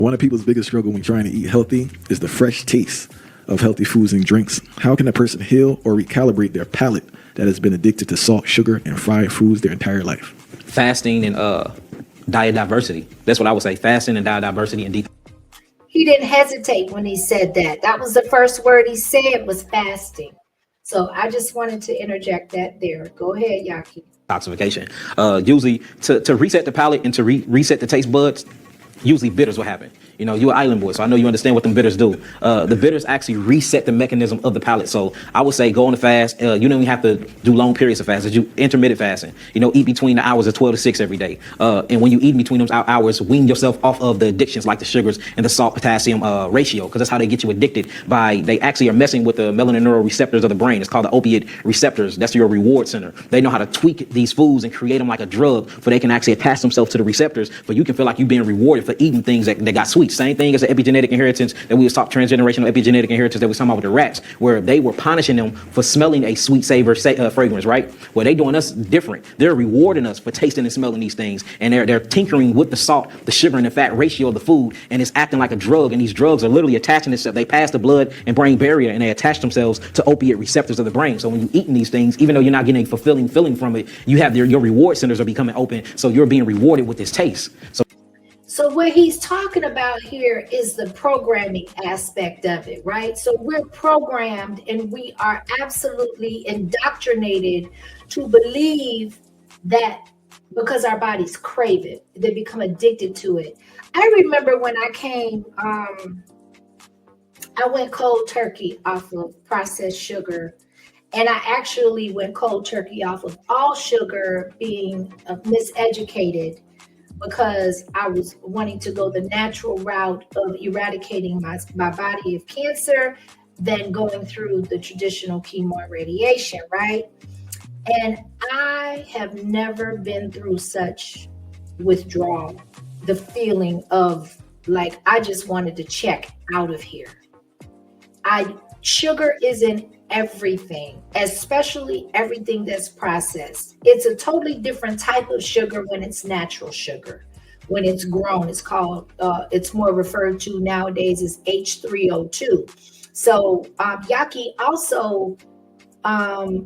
One of people's biggest struggle when trying to eat healthy is the fresh taste of healthy foods and drinks. How can a person heal or recalibrate their palate that has been addicted to salt, sugar, and fried foods their entire life? Fasting and diet diversity. That's what I would say. Fasting and diet diversity and He didn't hesitate when he said that. That was the first word he said, was fasting. So I just wanted to interject that there. Go ahead, Yahki. detoxification. Usually to reset the palate and to reset the taste buds, usually bitters will happen. You know, you're an island boy, so I know you understand what them bitters do. The bitters actually reset the mechanism of the palate. So I would say go on a fast. You don't even have to do long periods of fast. Do intermittent fasting. You know, eat between the hours of 12 to 6 every day. And when you eat between those hours, wean yourself off of the addictions like the sugars and the salt potassium ratio, because that's how they get you addicted. They actually are messing with the melanin neural receptors of the brain. It's called the opiate receptors. That's your reward center. They know how to tweak these foods and create them like a drug, for they can actually attach themselves to the receptors, for you can feel like you're being rewarded for eating things that got sweet. Same thing as the epigenetic inheritance that we was talking, transgenerational epigenetic inheritance that we was talking about with the rats, where they were punishing them for smelling a sweet savor fragrance, right? Well, they doing us different. They're rewarding us for tasting and smelling these things, and they're tinkering with the salt, the sugar, and the fat ratio of the food, and it's acting like a drug. And these drugs are literally attaching themselves. They pass the blood and brain barrier, and they attach themselves to opiate receptors of the brain. So when you're eating these things, even though you're not getting a fulfilling feeling from it, you have your reward centers are becoming open, so you're being rewarded with this taste. So what he's talking about here is the programming aspect of it, right? So we're programmed and we are absolutely indoctrinated to believe that because our bodies crave it, they become addicted to it. I remember when I came, I went cold turkey off of processed sugar, and I actually went cold turkey off of all sugar, being miseducated, because I was wanting to go the natural route of eradicating my body of cancer, then going through the traditional chemo and radiation, right? And I have never been through such withdrawal, the feeling of like, I just wanted to check out of here. Sugar is in everything, especially everything that's processed. It's a totally different type of sugar when it's natural sugar. When it's grown, it's called, it's more referred to nowadays as H3O2. So Yahki also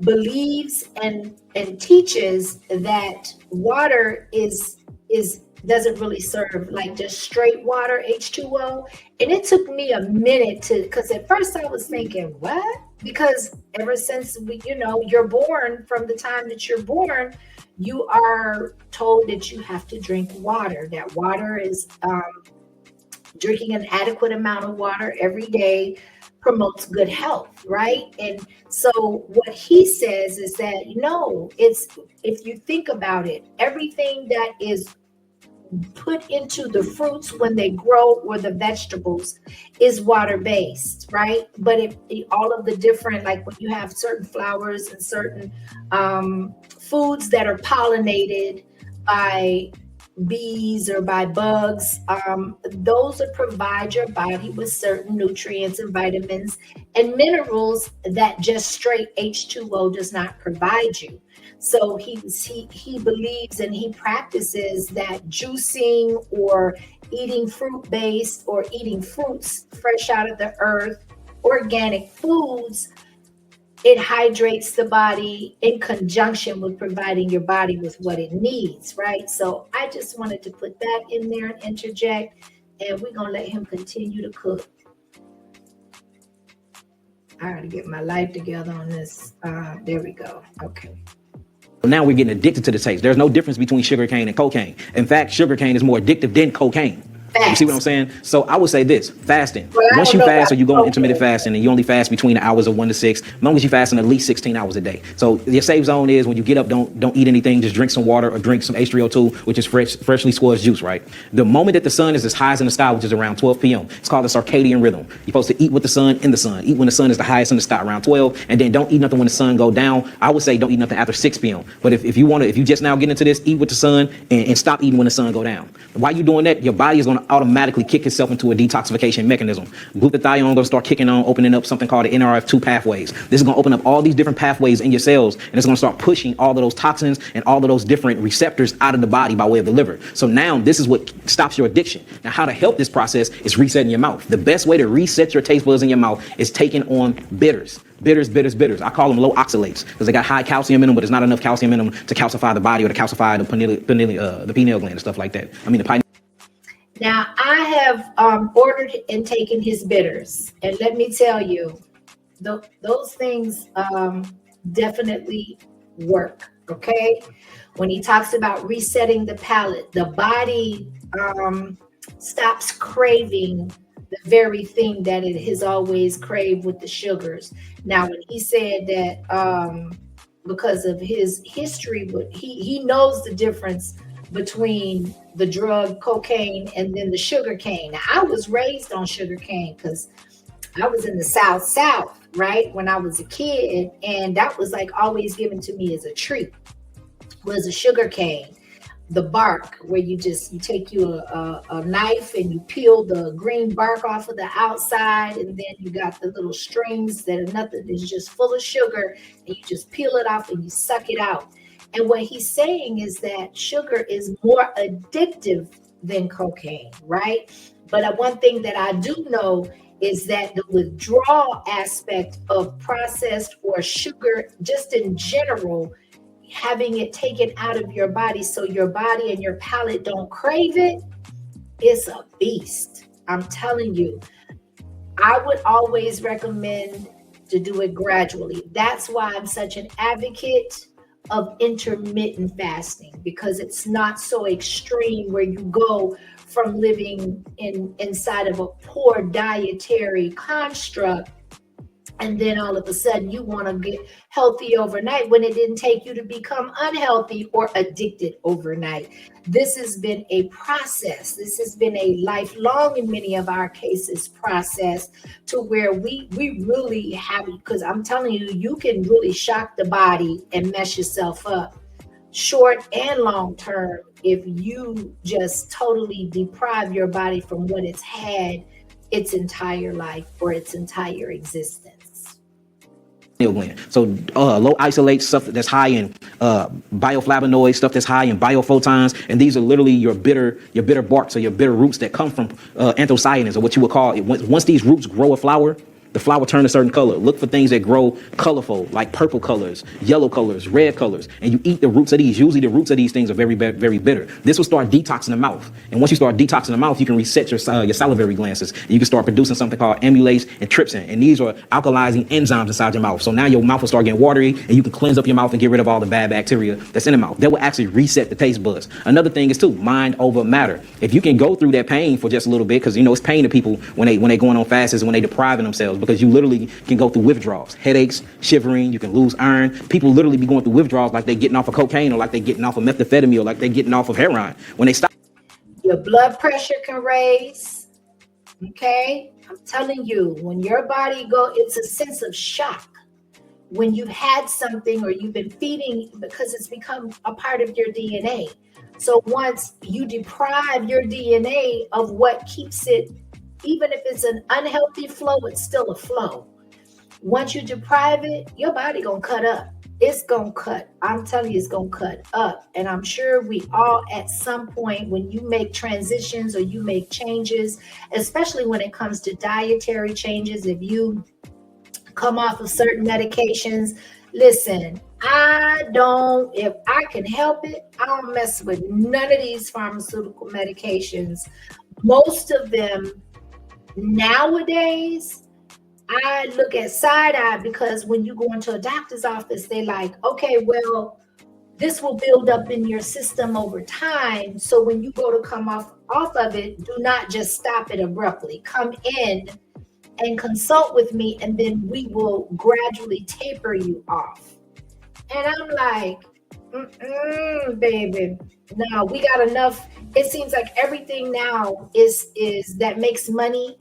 believes and teaches that water doesn't really serve like just straight water, H2O. And it took me a minute because at first I was thinking, what? Because ever since you're born, from the time that you're born, you are told that you have to drink water. That water is drinking an adequate amount of water every day promotes good health, right? And so what he says is that, if you think about it, everything that is put into the fruits when they grow or the vegetables is water-based, right? But all of the different, like when you have certain flowers and certain foods that are pollinated by bees or by bugs, those that provide your body with certain nutrients and vitamins and minerals that just straight H2O does not provide you. So he believes and he practices that juicing or eating fruit-based or eating fruits fresh out of the earth, organic foods, it hydrates the body in conjunction with providing your body with what it needs, right? So I just wanted to put that in there and interject, and we're going to let him continue to cook. I got to get my life together on this. There we go. Okay. Now we're getting addicted to the taste. There's no difference between sugar cane and cocaine. In fact, sugar cane is more addictive than cocaine. You see what I'm saying? So I would say this: fasting. Once you fast or you go on intermittent fasting and you only fast between the hours of 1 to 6, as long as you fast in at least 16 hours a day. So your safe zone is when you get up, don't eat anything, just drink some water or drink some H3O2, which is freshly squeezed juice, right? The moment that the sun is as high as in the sky, which is around 12 p.m., it's called the circadian rhythm. You're supposed to eat with the sun in the sun. Eat when the sun is the highest in the sky, around 12, and then don't eat nothing when the sun go down. I would say don't eat nothing after 6 p.m. But if you just now get into this, eat with the sun and stop eating when the sun go down. While you're doing that, your body is going to automatically kick itself into a detoxification mechanism. Glutathione going to start kicking on, opening up something called the NRF2 pathways. This is going to open up all these different pathways in your cells, and it's going to start pushing all of those toxins and all of those different receptors out of the body by way of the liver. So now this is what stops your addiction. Now, how to help this process is resetting your mouth. The best way to reset your taste buds in your mouth is taking on bitters. Bitters. I call them low oxalates because they got high calcium in them, but there's not enough calcium in them to calcify the body or to calcify the pineal gland and stuff like that. I mean, the pineal. Now, I have ordered and taken his bitters, and let me tell you, those things definitely work. Okay, when he talks about resetting the palate, the body stops craving the very thing that it has always craved with the sugars. Now, when he said that because of his history, but he knows the difference between the drug cocaine and then the sugar cane. Now, I was raised on sugar cane because I was in the South, right? When I was a kid, and that was like always given to me as a treat, was a sugar cane. The bark, where you take a knife and you peel the green bark off of the outside, and then you got the little strings that are nothing, it's just full of sugar, and you just peel it off and you suck it out. And what he's saying is that sugar is more addictive than cocaine, right? But one thing that I do know is that the withdrawal aspect of processed or sugar, just in general, having it taken out of your body so your body and your palate don't crave it, it's a beast. I'm telling you, I would always recommend to do it gradually. That's why I'm such an advocate of intermittent fasting, because it's not so extreme where you go from living inside of a poor dietary construct and then all of a sudden you want to get healthy overnight when it didn't take you to become unhealthy or addicted overnight. This has been a process. This has been a lifelong, in many of our cases, process to where we really have, because I'm telling you, you can really shock the body and mess yourself up, short and long term, if you just totally deprive your body from what it's had its entire life or its entire existence. Gland. So low isolate, stuff that's high in bioflavonoids, stuff that's high in biophotons, and these are literally your bitter barks or your bitter roots that come from anthocyanins, or what you would call it. Once these roots grow a flower, the flower turns a certain color. Look for things that grow colorful, like purple colors, yellow colors, red colors, and you eat the roots of these. Usually the roots of these things are very, very bitter. This will start detoxing the mouth. And once you start detoxing the mouth, you can reset your salivary glands. And you can start producing something called amylase and trypsin. And these are alkalizing enzymes inside your mouth. So now your mouth will start getting watery, and you can cleanse up your mouth and get rid of all the bad bacteria that's in the mouth. That will actually reset the taste buds. Another thing is too, mind over matter. If you can go through that pain for just a little bit, because it's pain to people when they going on fasts, when they depriving themselves, because you literally can go through withdrawals, headaches, shivering, you can lose iron. People literally be going through withdrawals like they're getting off of cocaine, or like they're getting off of methamphetamine, or like they're getting off of heroin. When they stop, your blood pressure can raise. Okay, I'm telling you, when your body it's a sense of shock when you've had something or you've been feeding, because it's become a part of your DNA. So once you deprive your DNA of what keeps it, even if it's an unhealthy flow, it's still a flow. Once you deprive it, your body gonna cut up. It's gonna cut. I'm telling you, it's gonna cut up. And I'm sure we all, at some point, when you make transitions or you make changes, especially when it comes to dietary changes, if you come off of certain medications, listen, if I can help it, I don't mess with none of these pharmaceutical medications. Most of them nowadays, I look at side eye, because when you go into a doctor's office, they like, okay, well, this will build up in your system over time. So when you go to come off of it, do not just stop it abruptly. Come in and consult with me, and then we will gradually taper you off. And I'm like, baby, no, we got enough. It seems like everything now is that makes money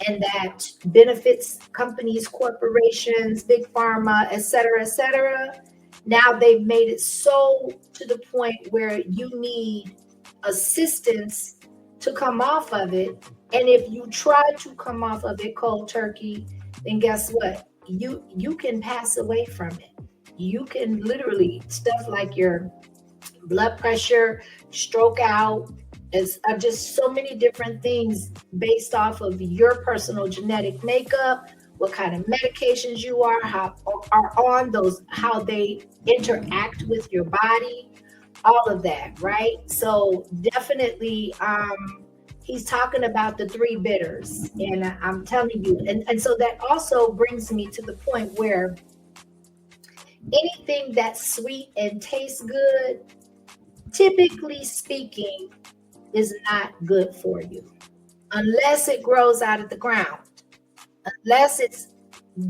and that benefits companies, corporations, big pharma, et cetera. Now they've made it so to the point where you need assistance to come off of it. And if you try to come off of it cold turkey, then guess what? You can pass away from it. You can literally, stuff like your blood pressure, stroke out, is just so many different things based off of your personal genetic makeup, what kind of medications you are on those, how they interact with your body, all of that, right? So definitely, he's talking about the three bitters, and I'm telling you, and so that also brings me to the point where anything that's sweet and tastes good, typically speaking, is not good for you unless it grows out of the ground, unless it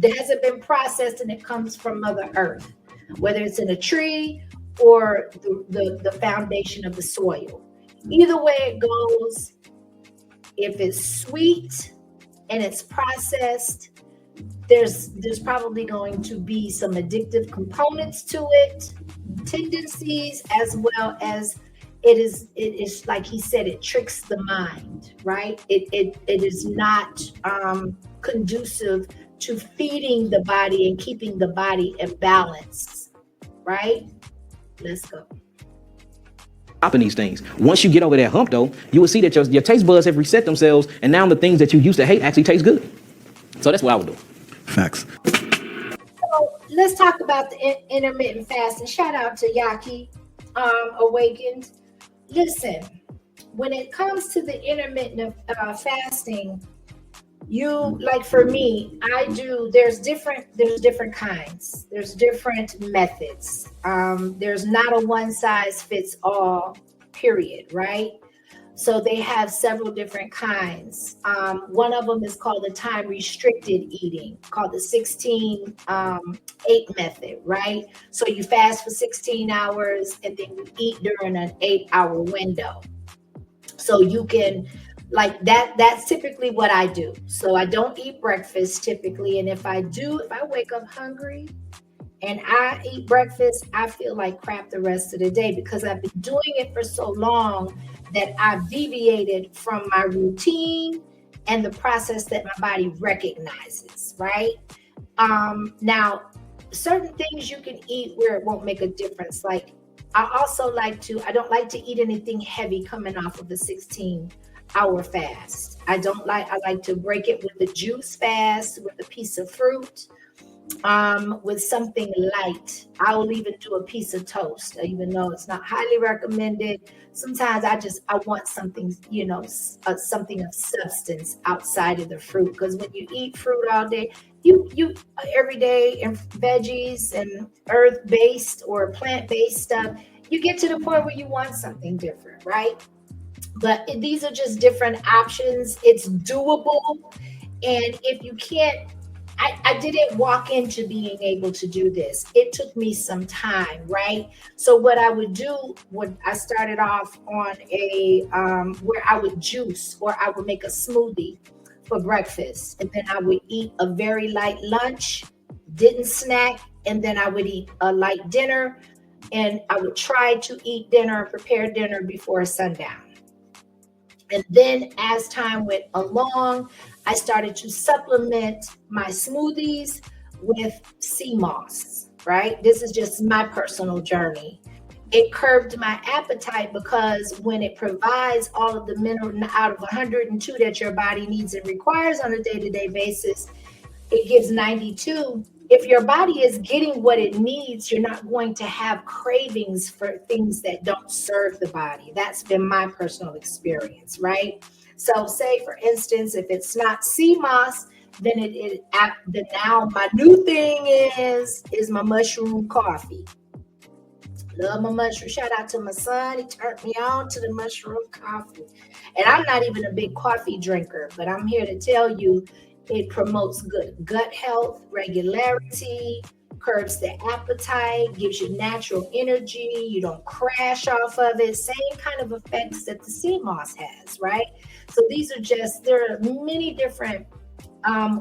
hasn't been processed and it comes from Mother Earth, whether it's in a tree or the foundation of the soil. Either way it goes, if it's sweet and it's processed, there's probably going to be some addictive components to it, tendencies, as well as it is like he said, it tricks the mind, right? It is not conducive to feeding the body and keeping the body in balance, right? Let's go. Stopping these things. Once you get over that hump, though, you will see that your taste buds have reset themselves, and now the things that you used to hate actually taste good. So that's what I would do. Facts. So let's talk about the intermittent fasting. Shout out to Yahki Awakened. Listen, when it comes to the intermittent fasting, you, like for me, there's different kinds. There's different methods. There's not a one size fits all, period, right? So they have several different kinds. One of them is called the time restricted eating, called the 16-8 method, right? So you fast for 16 hours and then you eat during an 8-hour window. So you can, like that's typically what I do. So I don't eat breakfast typically. And if I wake up hungry and I eat breakfast, I feel like crap the rest of the day because I've been doing it for so long that I've deviated from my routine and the process that my body recognizes, right? Now, certain things you can eat where it won't make a difference. Like I don't like to eat anything heavy coming off of a 16-hour fast. I like to break it with a juice fast, with a piece of fruit, with something light. I will even do a piece of toast, even though it's not highly recommended. Sometimes I want something, something of substance outside of the fruit. Because when you eat fruit all day, you every day, and veggies and earth-based or plant-based stuff, you get to the point where you want something different, right? But these are just different options. It's doable. And if you can't, I didn't walk into being able to do this. It took me some time, right? So what I would do, I started off on where I would juice or I would make a smoothie for breakfast. And then I would eat a very light lunch, didn't snack, and then I would eat a light dinner. And I would try to eat dinner, prepare dinner before sundown. And then as time went along, I started to supplement my smoothies with sea moss, right? This is just my personal journey. It curbed my appetite because when it provides all of the mineral out of 102 that your body needs and requires on a day-to-day basis, it gives 92. If your body is getting what it needs, you're not going to have cravings for things that don't serve the body. That's been my personal experience, right? So say, for instance, if it's not sea moss, then now my new thing is my mushroom coffee. Love my mushroom. Shout out to my son. He turned me on to the mushroom coffee. And I'm not even a big coffee drinker, but I'm here to tell you, it promotes good gut health, regularity, curbs the appetite, gives you natural energy. You don't crash off of it. Same kind of effects that the sea moss has, right? So there are many different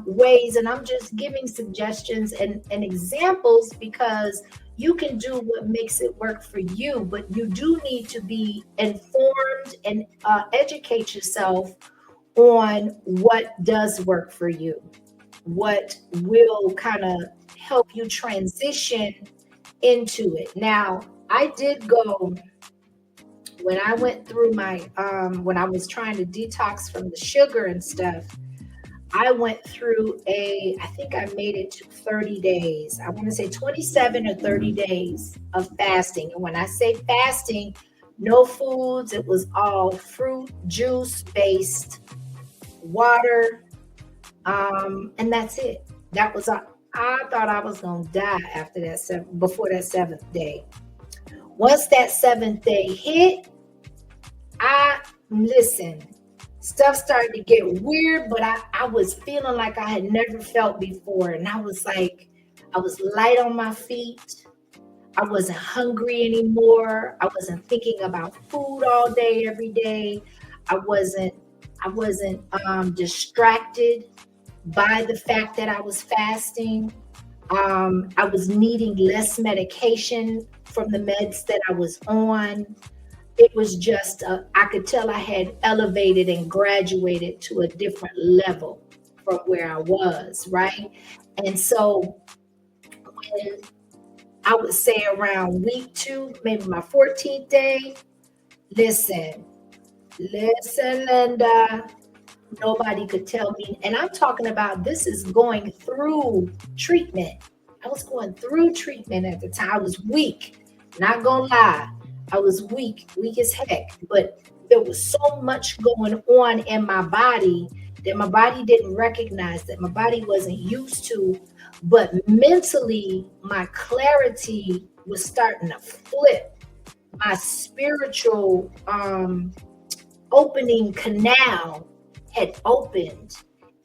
ways, and I'm just giving suggestions and examples because You can do what makes it work for you, but you do need to be informed and educate yourself on what does work for you, what will kind of help you transition into it. Now, I did go when I went through my when I was trying to detox from the sugar and stuff. I went through I think I made it to 30 days. I want to say 27 or 30 days of fasting. And when I say fasting, no foods, it was all fruit, juice based, water, and that's it. That was I thought I was gonna die after that before that 7th day. Once that 7th day hit, listen, stuff started to get weird, but I was feeling like I had never felt before. And I was like, I was light on my feet. I wasn't hungry anymore. I wasn't thinking about food all day, every day. I wasn't distracted by the fact that I was fasting. I was needing less medication from the meds that I was on. It was just, I could tell I had elevated and graduated to a different level from where I was, right? And so when I would say around week 2, maybe my 14th day, listen, Linda, nobody could tell me. And I'm talking about this is going through treatment. I was going through treatment at the time. I was weak, not gonna lie. I was weak as heck, but there was so much going on in my body that my body didn't recognize, that my body wasn't used to. But mentally, my clarity was starting to flip. My spiritual opening canal had opened,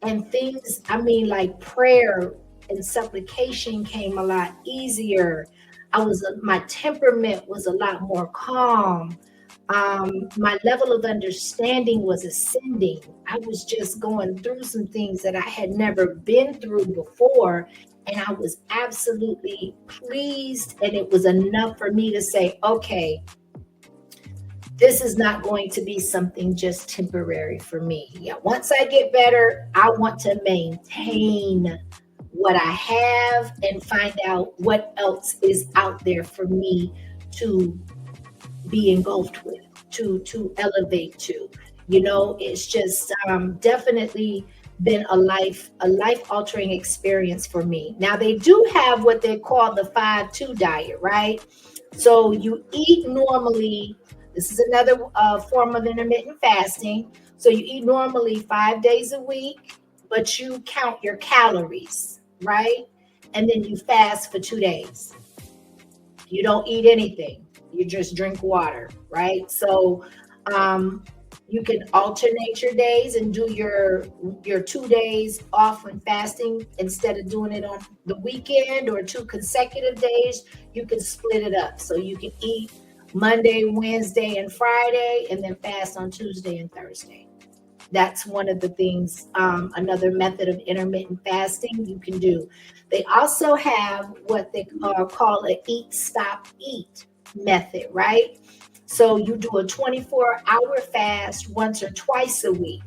and things, like prayer and supplication came a lot easier. My temperament was a lot more calm. My level of understanding was ascending. I was just going through some things that I had never been through before, and I was absolutely pleased. And it was enough for me to say, okay, this is not going to be something just temporary for me. Yeah, once I get better, I want to maintain what I have and find out what else is out there for me to be engulfed with, to elevate to. It's just definitely been a life altering experience for me. Now, they do have what they call the 5-2 diet, right? So you eat normally. This is another form of intermittent fasting. So you eat normally 5 days a week, but you count your calories, right? And then you fast for 2 days. You don't eat anything. You just drink water, right? So you can alternate your days and do your 2 days off when fasting instead of doing it on the weekend or 2 consecutive days. You can split it up. So you can eat Monday, Wednesday, and Friday, and then fast on Tuesday and Thursday. That's one of the things, another method of intermittent fasting you can do. They also have what they call an eat, stop, eat method, right? So you do a 24-hour fast once or twice a week,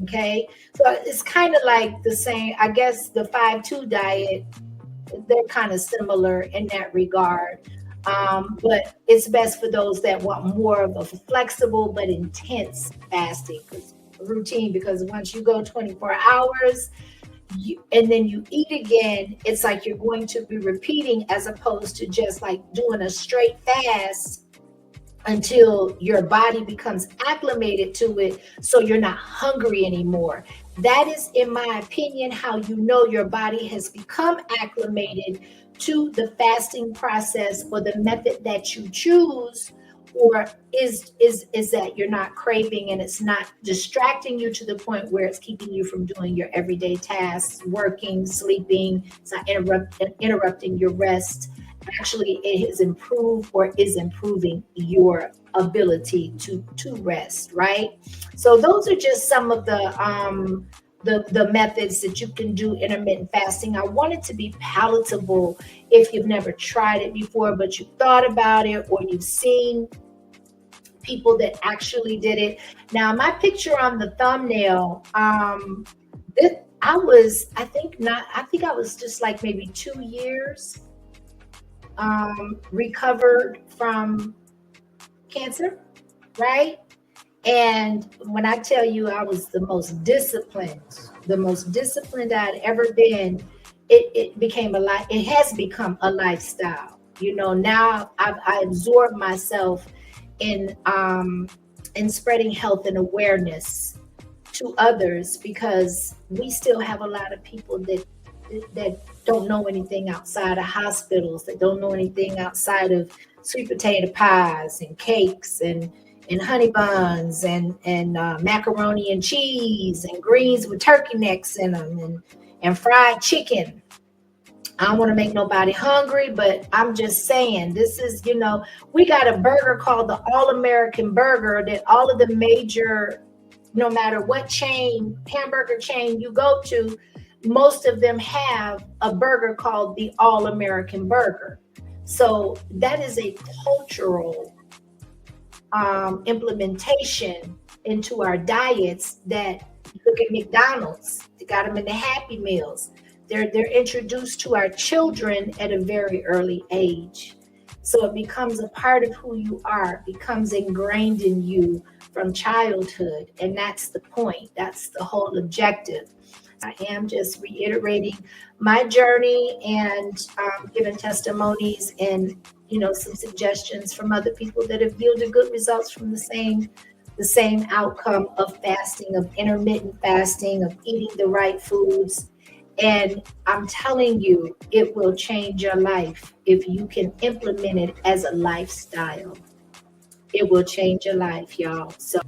okay? So it's kind of like the same, I guess the 5-2 diet, they're kind of similar in that regard. But it's best for those that want more of a flexible but intense fasting routine, because once you go 24 hours and then you eat again, it's like you're going to be repeating as opposed to just like doing a straight fast until your body becomes acclimated to it, so you're not hungry anymore. That is, in my opinion, how you know your body has become acclimated to the fasting process or the method that you choose, or is that you're not craving and it's not distracting you to the point where it's keeping you from doing your everyday tasks, working, sleeping. It's not interrupting your rest. Actually, it has improved or is improving your ability to rest, right? So those are just some of the the methods that you can do intermittent fasting. I want it to be palatable if you've never tried it before, but you've thought about it or you've seen people that actually did it. Now, my picture on the thumbnail, I think I was just like maybe 2 years recovered from cancer, right? And when I tell you I was the most disciplined I'd ever been, it became it has become a lifestyle. You know, now I absorb myself in spreading health and awareness to others, because we still have a lot of people that don't know anything outside of hospitals, that don't know anything outside of sweet potato pies and cakes and honey buns and macaroni and cheese and greens with turkey necks in them and fried chicken. I don't want to make nobody hungry, but I'm just saying, this is, you know, we got a burger called the All-American Burger that all of the major, no matter what hamburger chain you go to, most of them have a burger called the All-American Burger. So that is a cultural implementation into our diets. That, look at McDonald's, they got them in the Happy Meals. They're introduced to our children at a very early age. So it becomes a part of who you are, becomes ingrained in you from childhood. And that's the point. That's the whole objective. I am just reiterating my journey and giving testimonies and, you know, some suggestions from other people that have yielded good results from the same outcome of fasting, of intermittent fasting, of eating the right foods. And I'm telling you, it will change your life if you can implement it as a lifestyle. It will change your life, y'all. So